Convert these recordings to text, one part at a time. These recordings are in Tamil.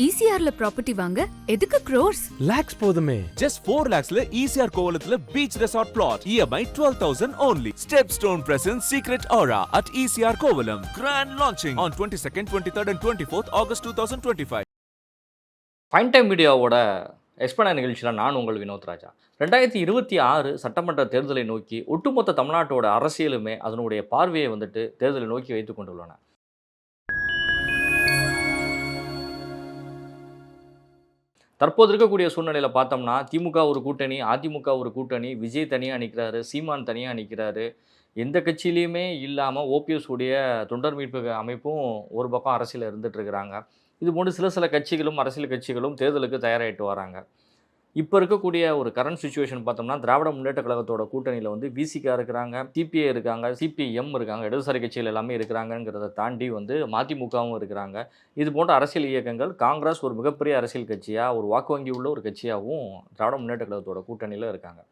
ஈசிஆர்ல ப்ராப்பர்ட்டி வாங்க எதுக்கு crores? lakhs போதுமே. Just 4 lakhsல ECR கோவலத்துல beach resort plot. EMI 12,000 only. Stepstone presents Secret Aura at ECR Kovalam. Grand launching on 22nd, 23rd and 24th August 2025. Fine time மீடியாவோட எக்ஸ்பர்ட் நிகழ்ச்சியில் நான் உங்கள் வினோத் ராஜா. 2026 சட்டமன்ற தேர்தலை நோக்கி ஒட்டுமொத்த தமிழ்நாட்டோட அரசியலுமே அதனுடைய பார்வையை வந்துட்டு தேர்தலை நோக்கி வைத்து கொண்டுள்ளன. தற்போது இருக்கக்கூடிய சூழ்நிலையில் பார்த்தோம்னா திமுக ஒரு கூட்டணி, அதிமுக ஒரு கூட்டணி, விஜய் தனியாக நிற்கிறாரு, சீமான் தனியாக நிற்கிறாரு. எந்த கட்சியிலையுமே இல்லாமல் ஓபிஎஸ் உடைய தொண்டர் மீட்பு அமைப்பும் ஒரு பக்கம் அரசியலில் இருந்துகிட்ருக்கிறாங்க. இது போன்று சில கட்சிகளும் அரசியல் கட்சிகளும் தேர்தலுக்கு தயாராகிட்டு வராங்க. இப்போ இருக்கக்கூடிய ஒரு கரண்ட் சுச்சுவேஷன் பார்த்தோம்னா திராவிட முன்னேற்ற கழகத்தோட கூட்டணியில் வந்து விசிகா இருக்கிறாங்க, சிபிஐ இருக்காங்க, சிபிஎம் இருக்காங்க, இடதுசாரி கட்சிகள் எல்லாமே இருக்கிறாங்கிறத தாண்டி வந்து மதிமுகவும் இருக்கிறாங்க. இது போன்ற அரசியல் இயக்கங்கள் காங்கிரஸ் ஒரு மிகப்பெரிய அரசியல் கட்சியாக, ஒரு வாக்கு வங்கி உள்ள ஒரு கட்சியாகவும் திராவிட முன்னேற்ற கழகத்தோட கூட்டணியில் இருக்காங்க.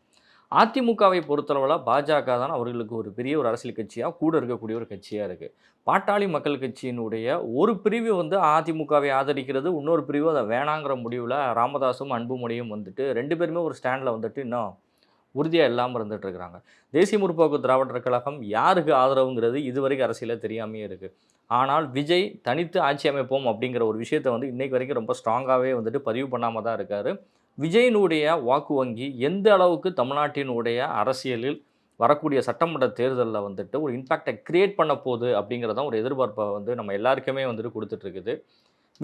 அதிமுகவை பொறுத்தளவில் பாஜக தான் அவர்களுக்கு ஒரு பெரிய ஒரு அரசியல் கட்சியாக கூட இருக்கக்கூடிய ஒரு கட்சியாக இருக்குது. பாட்டாளி மக்கள் கட்சியினுடைய ஒரு பிரிவு வந்து அதிமுகவை ஆதரிக்கிறது, இன்னொரு பிரிவு அதை வேணாங்கிற முடிவில் ராமதாஸும் அன்புமணியும் வந்துட்டு ரெண்டு பேருமே ஒரு ஸ்டாண்டில் வந்துட்டு இன்னும் உறுதியாக இல்லாமல் இருந்துகிட்ருக்கிறாங்க. தேசிய முற்போக்கு திராவிடர் கழகம் யாருக்கு ஆதரவுங்கிறது இதுவரைக்கும் அரசியலில் தெரியாமையே இருக்குது. ஆனால் விஜய் தனித்து ஆட்சி அமைப்போம் அப்படிங்கிற ஒரு விஷயத்தை வந்து இன்றைக்கு வரைக்கும் ரொம்ப ஸ்ட்ராங்காகவே வந்துட்டு பதிவு பண்ணாமல் தான் இருக்கார். விஜயினுடைய வாக்கு வங்கி எந்த அளவுக்கு தமிழ்நாட்டினுடைய அரசியலில் வரக்கூடிய சட்டமன்ற தேர்தலில் வந்துட்டு ஒரு இம்பேக்டை கிரியேட் பண்ண போகுது அப்படிங்கிறதான் ஒரு எதிர்பார்ப்பை வந்து நம்ம எல்லாருக்குமே வந்துட்டு கொடுத்துட்ருக்குது.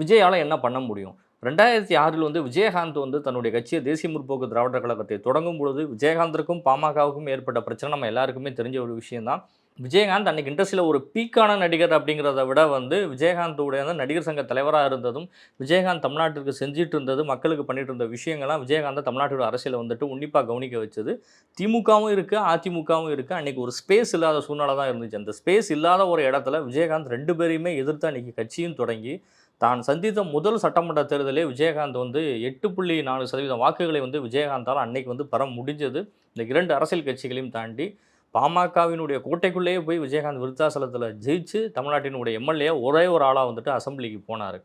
விஜயால் என்ன பண்ண முடியும்? 2006 வந்து விஜயகாந்த் வந்து தன்னுடைய கட்சியை தேசிய முற்போக்கு திராவிடர் கழகத்தை தொடங்கும் பொழுது விஜயகாந்திற்கும் பாமகவுக்கும் ஏற்பட்ட பிரச்சனை நம்ம எல்லாருக்குமே தெரிஞ்ச ஒரு விஷயம்தான். விஜயகாந்த் அன்றைக்கி இண்டஸ்ட்ரியில் ஒரு பீக்கான நடிகர் அப்படிங்கிறத விட வந்து விஜயகாந்தோடைய நடிகர் சங்க தலைவராக இருந்ததும், விஜயகாந்த் தமிழ்நாட்டிற்கு செஞ்சுட்டு இருந்தது, மக்களுக்கு பண்ணிட்டு இருந்த விஷயங்கள்லாம் விஜயகாந்தை தமிழ்நாட்டோட அரசியலை வந்துட்டு உன்னிப்பாக கவனிக்க வச்சது. திமுகவும் இருக்குது, அதிமுகவும் இருக்குது. அன்றைக்கி ஒரு ஸ்பேஸ் இல்லாத சூழ்நிலை தான் இருந்துச்சு. அந்த ஸ்பேஸ் இல்லாத ஒரு இடத்துல விஜயகாந்த் ரெண்டு பேரையுமே எதிர்த்து அன்றைக்கி கட்சியும் தொடங்கி தான் சந்தித்த முதல் சட்டமன்ற தேர்தலே விஜயகாந்த் வந்து 8.4% வாக்குகளை வந்து விஜயகாந்தால் அன்னைக்கு வந்து பெற முடிஞ்சது. இந்த இரண்டு அரசியல் கட்சிகளையும் தாண்டி பாமகவினுடைய கோட்டைக்குள்ளேயே போய் விஜயகாந்த் விருத்தாசலத்தில் ஜெயிச்சு தமிழ்நாட்டினுடைய எம்எல்ஏ ஒரே ஒரு ஆளாக வந்துட்டு அசம்பிளிக்கு போனார்.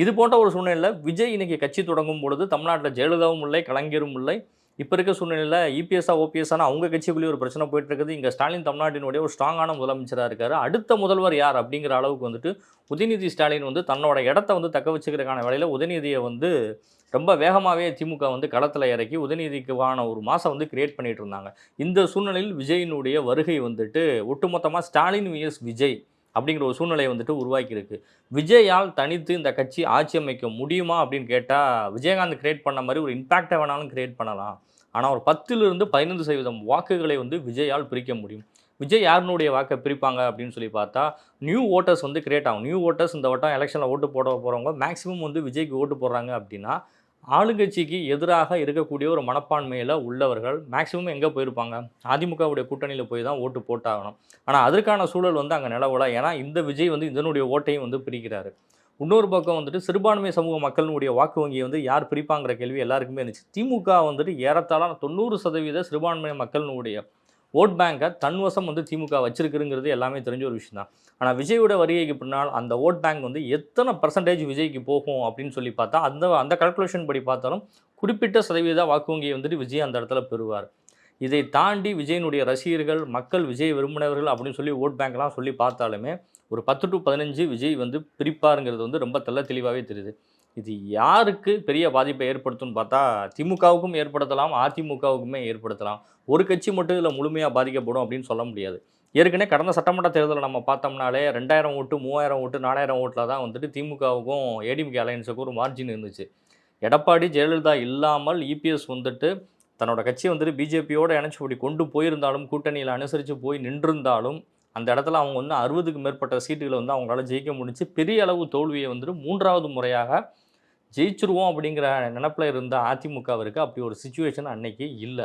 இது போன்ற ஒரு சூழ்நிலையில் விஜய் இன்றைக்கி கட்சி தொடங்கும் பொழுது தமிழ்நாட்டில் ஜெயலலிதாவும் இல்லை, கலைஞரும் இல்லை. இப்போ இருக்க சூழ்நிலையில் இபிஎஸ்ஆ ஓபிஎஸ்ஆனா அவங்க கட்சிக்குள்ளேயே ஒரு பிரச்சனை போயிட்டு இருக்குது. இங்கே ஸ்டாலின் தமிழ்நாட்டினுடைய ஒரு ஸ்ட்ராங்கான முதலமைச்சராக இருக்கார். அடுத்த முதல்வர் யார் அப்படிங்கிற அளவுக்கு வந்துட்டு உதயநிதி ஸ்டாலின் வந்து தன்னோட இடத்த வந்து தக்க வச்சுக்கிறதுக்கான வேலையில் உதயநிதியை வந்து ரொம்ப வேகமாகவே திமுக வந்து களத்தில் இறக்கி உதயநிதிக்கான ஒரு மாதம் வந்து கிரியேட் பண்ணிகிட்டு இருந்தாங்க. இந்த சூழ்நிலையில் விஜயினுடைய வருகை வந்துட்டு ஒட்டுமொத்தமாக ஸ்டாலின் விஎஸ் விஜய் அப்படிங்கிற ஒரு சூழ்நிலையை வந்துட்டு உருவாக்கியிருக்கு. விஜயால் தனித்து இந்த கட்சி ஆட்சி அமைக்க முடியுமா அப்படின்னு கேட்டால் விஜயகாந்த் கிரியேட் பண்ண மாதிரி ஒரு இம்பேக்டை வேணாலும் கிரியேட் பண்ணலாம். ஆனால் ஒரு 10% வாக்குகளை வந்து விஜயால் பிரிக்க முடியும். விஜய் யாருனுடைய வாக்கை பிரிப்பாங்க அப்படின்னு சொல்லி பார்த்தா நியூ ஓட்டர்ஸ் வந்து கிரியேட் ஆகும். நியூ ஓட்டர்ஸ் இந்த வட்டம் எலெக்ஷனில் ஓட்டு போட போகிறவங்க மேக்ஸிமம் வந்து விஜய்க்கு ஓட்டு போடுறாங்க அப்படின்னா ஆளுங்கட்சிக்கு எதிராக இருக்கக்கூடிய ஒரு மனப்பான்மையில் உள்ளவர்கள் மேக்ஸிமம் எங்கே போயிருப்பாங்க? அதிமுகவுடைய கூட்டணியில் போய் தான் ஓட்டு போட்டாகணும். ஆனால் அதற்கான சூழல் வந்து அங்கே நிலவலை. ஏன்னா இந்த விஜய் வந்து இதனுடைய ஓட்டையும் வந்து பிரிக்கிறாரு. இன்னொரு பக்கம் வந்துட்டு சிறுபான்மை சமூக மக்களினுடைய வாக்கு வங்கியை வந்து யார் பிரிப்பாங்கிற கேள்வி எல்லாருக்குமே இருந்துச்சு. திமுக வந்துட்டு ஏறத்தாழ 90% சிறுபான்மை மக்களினுடைய ஓட் பேங்கை தன்வசம் வந்து திமுக வச்சிருக்குங்கிறது எல்லாமே தெரிஞ்ச ஒரு விஷயம் தான். ஆனால் விஜயோட வருகைக்கு பின்னால் அந்த ஓட் பேங்க் வந்து எத்தனை % விஜய்க்கு போகும் அப்படின்னு சொல்லி பார்த்தா அந்த கால்குலேஷன் படி பார்த்தாலும் குறிப்பிட்ட சதவீத வாக்கு வங்கியை வந்துட்டு விஜய் அந்த இடத்துல பெறுவார். இதை தாண்டி விஜயினுடைய ரசிகர்கள், மக்கள், விஜய் விரும்பினவர்கள் அப்படின்னு சொல்லி ஓட் பேங்க்லாம் சொல்லி பார்த்தாலுமே ஒரு 10 to 15 விஜய் வந்து பிரிப்பாருங்கிறது வந்து ரொம்ப தெளிவாகவே தெரியுது. இது யாருக்கு பெரிய பாதிப்பை ஏற்படுத்தும்னு பார்த்தா திமுகவுக்கும் ஏற்படுத்தலாம், அதிமுகவுக்குமே ஏற்படுத்தலாம். ஒரு கட்சி மட்டும் இதில் முழுமையாக பாதிக்கப்படும் அப்படின்னு சொல்ல முடியாது. ஏற்கனவே கடந்த சட்டமன்ற தேர்தலில் நம்ம பார்த்தோம்னாலே 2000 ஓட்டு, 3000 ஓட்டு, 4000 ஓட்டில் தான் வந்துட்டு திமுகவுக்கும் ஏடிஎம்கே அலையன்ஸுக்கும் ஒரு மார்ஜின் இருந்துச்சு. எடப்பாடி ஜெயலலிதா இல்லாமல் இபிஎஸ் வந்துட்டு தன்னோட கட்சியை வந்துட்டு பிஜேபியோடு இணைச்சி இப்படி கொண்டு போயிருந்தாலும், கூட்டணியில் அனுசரித்து போய் நின்றிருந்தாலும் அந்த இடத்துல அவங்க வந்து 60க்கு மேற்பட்ட சீட்டுகளை வந்து அவங்களால ஜெயிக்க முடிஞ்சு பெரிய அளவு தோல்வியை வந்துட்டு 3வது முறையாக ஜெயிச்சிருவோம் அப்படிங்கிற நினப்பில் இருந்த அதிமுகவிற்கு அப்படி ஒரு சிச்சுவேஷன் அன்னைக்கு இல்லை.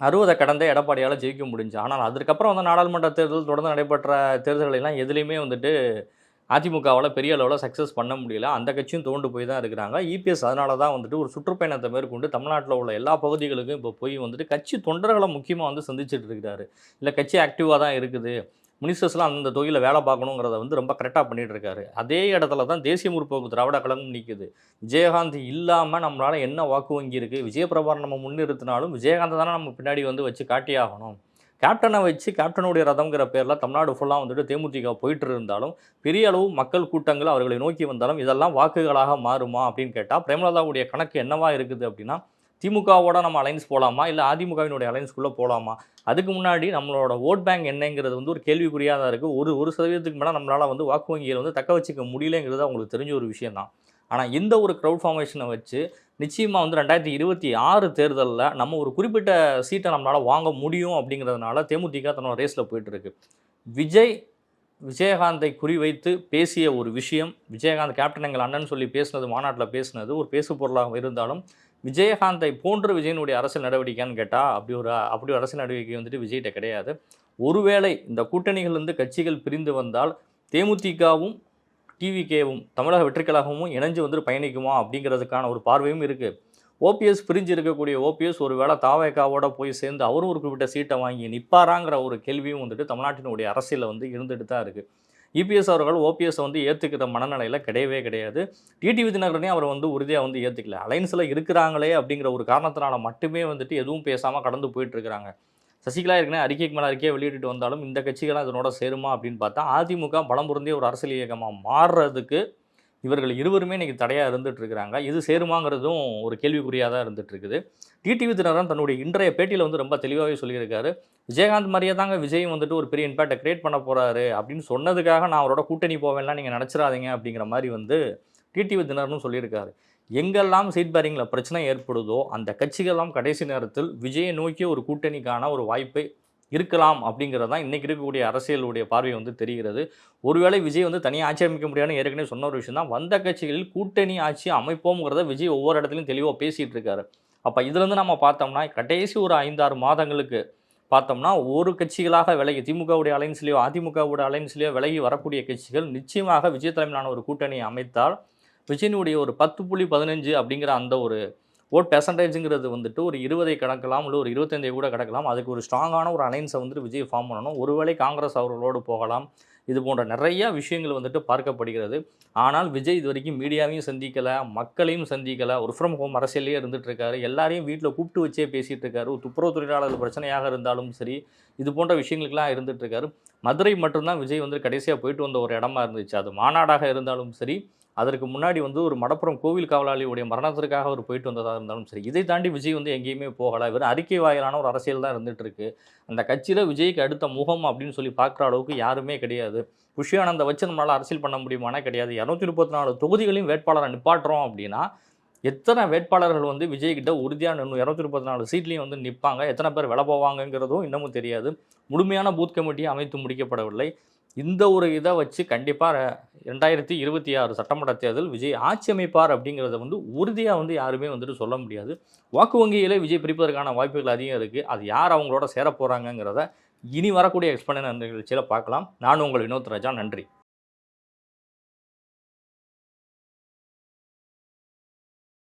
60 கடந்த எடப்பாடியால் ஜெயிக்க முடிஞ்சு. ஆனால் அதற்கப்புறம் வந்து நாடாளுமன்ற தேர்தல் தொடர்ந்து நடைபெற்ற தேர்தல்களெல்லாம் எதுலேயுமே வந்துட்டு அதிமுகவால் பெரிய அளவில் சக்ஸஸ் பண்ண முடியல. அந்த கட்சியும் தோண்டு போய் தான் இருக்கிறாங்க. இபிஎஸ் அதனால தான் வந்துட்டு ஒரு சுற்றுப்பயணத்தை மேற்கொண்டு தமிழ்நாட்டில் உள்ள எல்லா பகுதிகளுக்கும் இப்போ போய் வந்துட்டு கட்சி தொண்டர்களை முக்கியமாக வந்து சந்திச்சுட்டு இருக்கிறாரு. இல்லை கட்சி ஆக்டிவாக தான் இருக்குது, மினிஸ்டர்ஸ்லாம் அந்த தொகையில் வேலை பார்க்கணுங்கிறத வந்து ரொம்ப கரெக்டாக பண்ணிகிட்டு இருக்காரு. அதே இடத்துல தான் தேசிய முற்போக்கு திராவிட கழகம் நிற்குது. விஜயகாந்த் இல்லாமல் நம்மளால் என்ன வாக்கு வங்கி இருக்குது? விஜயபிரபாரன் நம்ம முன்னிறுத்தினாலும் விஜயகாந்தை தானே நம்ம பின்னாடி வந்து வச்சு காட்டி ஆகணும். கேப்டனை வச்சு கேப்டனுடைய ரதம்ங்கிற பேரில் தமிழ்நாடு ஃபுல்லாக வந்துட்டு தேமுதிக போயிட்டு இருந்தாலும் பெரிய அளவு மக்கள் கூட்டங்கள் அவர்களை நோக்கி வந்தாலும் இதெல்லாம் வாக்குகளாக மாறுமா அப்படின்னு கேட்டால் பிரேமலதாவுடைய கணக்கு என்னவா இருக்குது அப்படின்னா, திமுகவோட நம்ம அலைன்ஸ் போகலாமா, இல்லை அதிமுகவினுடைய அலைன்ஸ்குள்ளே போகலாமா? அதுக்கு முன்னாடி நம்மளோட ஓட் பேங்க் என்னங்கிறது வந்து ஒரு கேள்விக்குறியாக தான் இருக்குது. ஒரு சதவீதத்துக்கு மேலே நம்மளால் வந்து வாக்கு வங்கியில் வந்து தக்க வச்சுக்க முடியலைங்கிறது அவங்களுக்கு தெரிஞ்ச ஒரு விஷயம் தான். ஆனால் இந்த ஒரு க்ரௌட் ஃபார்மேஷனை வச்சு நிச்சயமாக வந்து 2026 தேர்தலில் நம்ம ஒரு குறிப்பிட்ட சீட்டை நம்மளால் வாங்க முடியும் அப்படிங்கிறதுனால தேமுதிக தன்னோட ரேஸில் போயிட்டுருக்கு. விஜயகாந்தை குறிவைத்து பேசிய ஒரு விஷயம், விஜயகாந்த் கேப்டன் எங்கள் அண்ணன் சொல்லி பேசினது, மாநாட்டில் பேசினது ஒரு பேசு பொருளாக இருந்தாலும் விஜயகாந்தை போன்ற விஜயனுடைய அரசியல் நடவடிக்கைன்னு கேட்டால் அப்படி ஒரு அரசியல் நடவடிக்கை வந்துட்டு விஜய்கிட்ட கிடையாது. ஒருவேளை இந்த கூட்டணிகள் வந்து கட்சிகள் பிரிந்து வந்தால் தேமுதிகவும் டிவிகேவும் தமிழக வெற்றிக் கழகமும் இணைஞ்சு வந்துட்டு பயணிக்குமா அப்படிங்கிறதுக்கான ஒரு பார்வையும் இருக்குது. ஓபிஎஸ் பிரிஞ்சு இருக்கக்கூடிய ஓபிஎஸ் ஒரு வேளை தாவேகாவோட போய் சேர்ந்து அவரும் ஒரு குறிப்பிட்ட சீட்டை வாங்கி நிற்பாராங்கிற ஒரு கேள்வியும் வந்துட்டு தமிழ்நாட்டினுடைய அரசியலில் வந்து இருந்துட்டு தான் இருக்குது. இபிஎஸ் அவர்கள் ஓபிஎஸ் வந்து ஏற்றுக்கிற மனநிலையில் கிடையவே கிடையாது. டிடிவி தினகரனையும் அவர் வந்து உறுதியாக வந்து ஏற்றுக்கல. அலைன்ஸில் இருக்கிறாங்களே அப்படிங்கிற ஒரு காரணத்தினால மட்டுமே வந்துட்டு எதுவும் பேசாமல் கடந்து போயிட்டுருக்கிறாங்க. சசிகலா ஏற்கனவே அறிக்கைக்கு மேலே அறிக்கையை வெளியிட்டு வந்தாலும் இந்த கட்சிகள்லாம் இதனோட சேருமா அப்படின்னு பார்த்தா அதிமுக பலம் பொருந்திய ஒரு அரசியல் இயக்கமாக மாறுறதுக்கு இவர்கள் இருவருமே இன்றைக்கி தடையாக இருந்துகிட்ருக்கிறாங்க. இது சேருமாங்கிறதும் ஒரு கேள்விக்குறியாக தான் இருந்துகிட்ருக்குது. டிடிவி தினகரன் தன்னுடைய இன்றைய பேட்டியில் வந்து ரொம்ப தெளிவாகவே சொல்லியிருக்காரு. விஜயகாந்த் மாதிரியே தாங்க விஜயும் வந்துட்டு ஒரு பெரிய இம்பேக்டை கிரியேட் பண்ண போகிறாரு அப்படின்னு சொன்னதுக்காக நான் அவரோட கூட்டணி போவேன்லாம் நீங்கள் நினச்சிடாதீங்க அப்படிங்கிற மாதிரி வந்து டிடிவி தினகரனும் சொல்லியிருக்காரு. எங்கெல்லாம் சீட் பேரிங்கில் பிரச்சனை ஏற்படுதோ அந்த கட்சிகள்லாம் கடைசி நேரத்தில் விஜயை நோக்கிய ஒரு கூட்டணிக்கான ஒரு வாய்ப்பை இருக்கலாம் அப்படிங்கிறது தான் இன்றைக்கி இருக்கக்கூடிய அரசியலுடைய பார்வை வந்து தெரிகிறது. ஒருவேளை விஜய் வந்து தனியாக ஆட்சி அமைக்க முடியாதுன்னு ஏற்கனவே சொன்ன ஒரு விஷயம் தான். வந்த கட்சிகளில் கூட்டணி ஆட்சி அமைப்போங்கிறத விஜய் ஒவ்வொரு இடத்துலையும் தெளிவாக பேசிகிட்டு இருக்காரு. அப்போ இதுலேருந்து நம்ம பார்த்தோம்னா கடைசி ஒரு 5-6 மாதங்களுக்கு பார்த்தோம்னா ஒரு கட்சிகளாக விலகி திமுகவுடைய அலைன்ஸ்லையோ அதிமுகவுடைய அலைன்ஸ்லையோ விலகி வரக்கூடிய கட்சிகள் நிச்சயமாக விஜய் தலைமையிலான ஒரு கூட்டணியை அமைத்தால் விஜயனுடைய ஒரு 10.15 அப்படிங்கிற அந்த ஒரு ஓட் பெர்சன்டேஜுங்கிறது வந்துட்டு ஒரு 20 கடக்கலாம், இல்லை ஒரு 25 கூட கடக்கலாம். அதுக்கு ஒரு ஸ்ட்ராங்கான ஒரு அலைன்ஸை வந்துட்டு விஜய் ஃபார்ம் பண்ணணும். ஒருவேளை காங்கிரஸ் அவர்களோடு போகலாம். இது போன்ற நிறையா விஷயங்கள் வந்துட்டு பார்க்கப்படுகிறது. ஆனால் விஜய் இது வரைக்கும் மீடியாவையும் சந்திக்கலை, மக்களையும் சந்திக்கலை, ஒரு ஃப்ரம் ஹோம் அரசியலே இருந்துகிட்ருக்காரு. எல்லாரையும் வீட்டில் கூப்பிட்டு வச்சே பேசிகிட்டு இருக்காரு. ஒரு துப்புரவு தொழிலாளர்கள் பிரச்சனையாக இருந்தாலும் சரி, இது போன்ற விஷயங்களுக்கெல்லாம் இருந்துகிட்ருக்காரு. மதுரை மட்டும்தான் விஜய் வந்து கடைசியாக போயிட்டு வந்த ஒரு இடமா இருந்துச்சு. அது மாநாடாக இருந்தாலும் சரி, அதற்கு முன்னாடி வந்து ஒரு மடப்புறம் கோவில் காவலாளியுடைய மரணத்திற்காக அவர் போயிட்டு வந்ததாக இருந்தாலும் சரி, இதை தாண்டி விஜய் வந்து எங்கேயுமே போகலை. வெறும் அறிக்கை வாயிலான ஒரு அரசியல் தான் இருந்துகிட்டு இருக்கு. அந்த கட்சியில் விஜய்க்கு அடுத்த முகம் அப்படின்னு சொல்லி பார்க்குற அளவுக்கு யாருமே கிடையாது. புஷி ஆனந்தை வச்சு நம்மளால் அரசியல் பண்ண முடியுமானா கிடையாது. 234 தொகுதிகளையும் வேட்பாளரை நிப்பாட்டுறோம் அப்படின்னா எத்தனை வேட்பாளர்கள் வந்து விஜய்கிட்ட உறுதியாக 234 சீட்லேயும் வந்து நிற்பாங்க, எத்தனை பேர் விலை போவாங்கங்கிறதும் இன்னமும் தெரியாது. முழுமையான பூத் கமிட்டியை அமைத்து முடிக்கப்படவில்லை. இந்த ஒரு இதை வச்சு கண்டிப்பாக 2026 சட்டமன்ற தேர்தல் விஜய் ஆட்சி அமைப்பார் அப்படிங்கிறத வந்து உறுதியாக வந்து யாருமே வந்துட்டு சொல்ல முடியாது. வாக்கு வங்கியிலே விஜய் பிரிப்பதற்கான வாய்ப்புகள் அதிகம் இருக்குது. அது யார் அவங்களோட சேர போகிறாங்கங்கிறத இனி வரக்கூடிய எக்ஸ்பிளைன் நிகழ்ச்சியில் பார்க்கலாம். நான் உங்கள் வினோத் ராஜா. நன்றி.